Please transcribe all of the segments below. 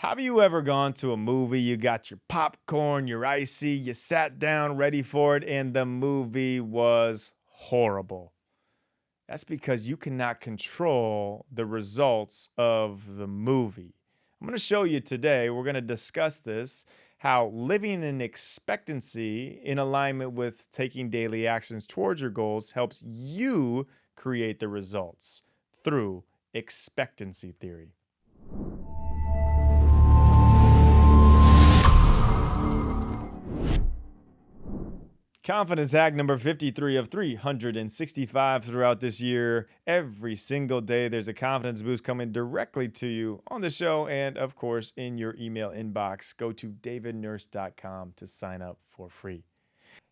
Have you ever gone to a movie? You got your popcorn, your icy, you sat down ready for it, and the movie was horrible. That's because you cannot control the results of the movie. I'm going to show you today, we're going to discuss this how living in expectancy in alignment with taking daily actions towards your goals helps you create the results through expectancy theory. Confidence hack number 53 of 365 throughout this year. Every single day, there's a confidence boost coming directly to you on the show and, of course, in your email inbox. Go to davidnurse.com to sign up for free.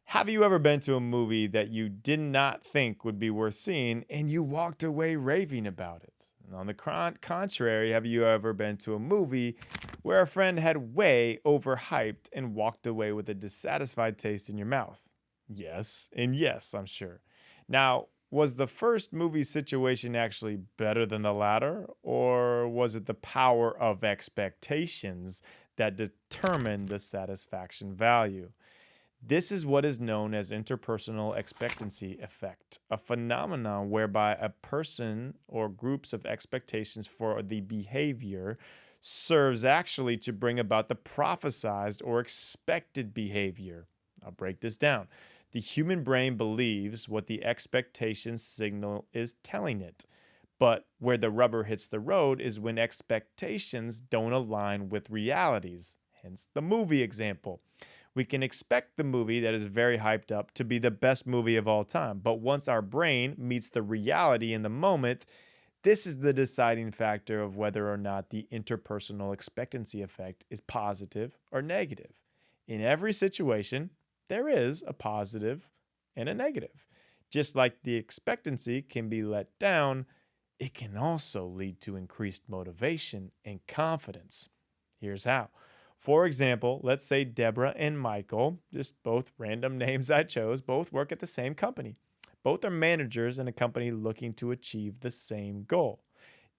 Have you ever been to a movie that you did not think would be worth seeing and you walked away raving about it? And on the contrary, have you ever been to a movie where a friend had way overhyped and walked away with a dissatisfied taste in your mouth? Yes, and yes, I'm sure. Now, was the first movie situation actually better than the latter, or was it the power of expectations that determined the satisfaction value? This is what is known as interpersonal expectancy effect, a phenomenon whereby a person or groups of expectations for the behavior serves actually to bring about the prophesized or expected behavior. I'll break this down. The human brain believes what the expectation signal is telling it. But where the rubber hits the road is when expectations don't align with realities, hence the movie example. We can expect the movie that is very hyped up to be the best movie of all time, but once our brain meets the reality in the moment, this is the deciding factor of whether or not the interpersonal expectancy effect is positive or negative. In every situation, there is a positive and a negative. Just like the expectancy can be let down, it can also lead to increased motivation and confidence. Here's how. For example, let's say Deborah and Michael, just both random names I chose, both work at the same company. Both are managers in a company looking to achieve the same goal.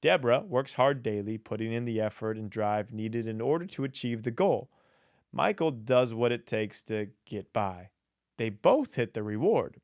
Deborah works hard daily, putting in the effort and drive needed in order to achieve the goal. Michael does what it takes to get by. They both hit the reward.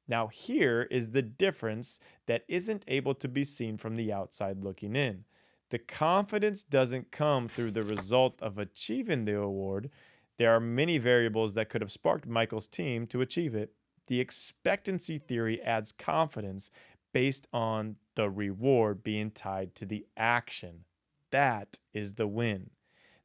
Now, here is the difference that isn't able to be seen from the outside looking in. The confidence doesn't come through the result of achieving the award. There are many variables that could have sparked Michael's team to achieve it. The expectancy theory adds confidence based on the reward being tied to the action. That is the win.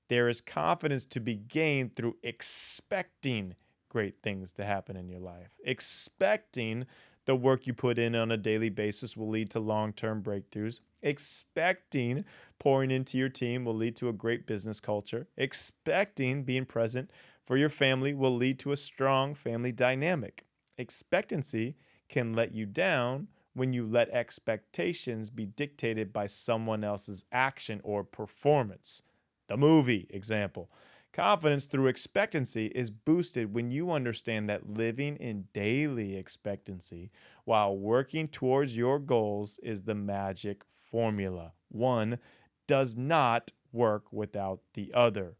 There is confidence to be gained through expecting great things to happen in your life. Expecting the work you put in on a daily basis will lead to long-term breakthroughs. Expecting pouring into your team will lead to a great business culture. Expecting being present for your family will lead to a strong family dynamic. Expectancy can let you down when you let expectations be dictated by someone else's action or performance. The movie example. Confidence through expectancy is boosted when you understand that living in daily expectancy while working towards your goals is the magic formula. One does not work without the other.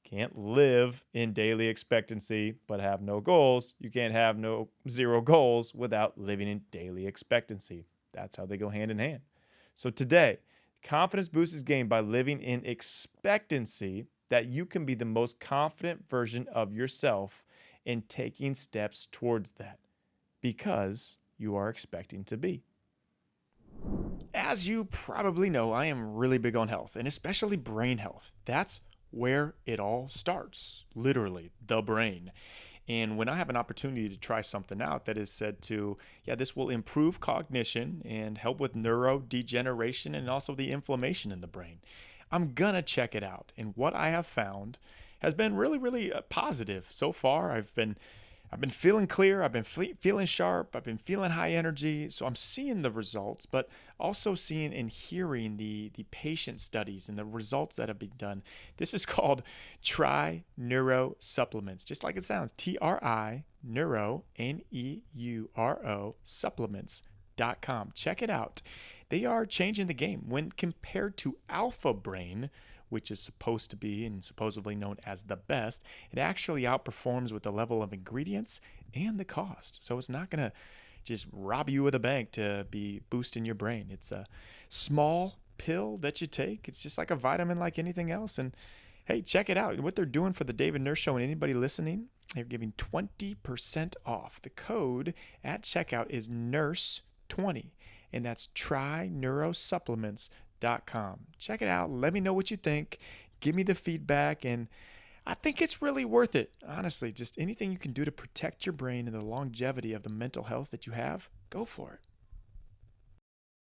Can't live in daily expectancy but have no goals. You can't have zero goals without living in daily expectancy. That's how they go hand in hand. So today, confidence boost is gained by living in expectancy that you can be the most confident version of yourself and taking steps towards that because you are expecting to be. As you probably know, I am really big on health and especially brain health. That's where it all starts, literally, the brain. And when I have an opportunity to try something out that is said to, this will improve cognition and help with neurodegeneration and also the inflammation in the brain, I'm going to check it out. And what I have found has been really, really positive so far. I've been feeling clear. I've been feeling sharp. I've been feeling high energy. So I'm seeing the results, but also seeing and hearing the patient studies and the results that have been done. This is called Tri Neuro Supplements, just like it sounds. TRI Neuro, NEURO supplements.com. Check it out. They are changing the game. When compared to Alpha Brain, which is supposed to be and supposedly known as the best, it actually outperforms with the level of ingredients and the cost. So it's not going to just rob you of the bank to be boosting your brain. It's a small pill that you take. It's just like a vitamin like anything else. And hey, check it out. What they're doing for the David Nurse Show and anybody listening, they're giving 20% off. The code at checkout is NURSE20, and that's tryneurosupplements.com. Check it out. Let me know what you think. Give me the feedback, and I think it's really worth it. Honestly, just anything you can do to protect your brain and the longevity of the mental health that you have, go for it.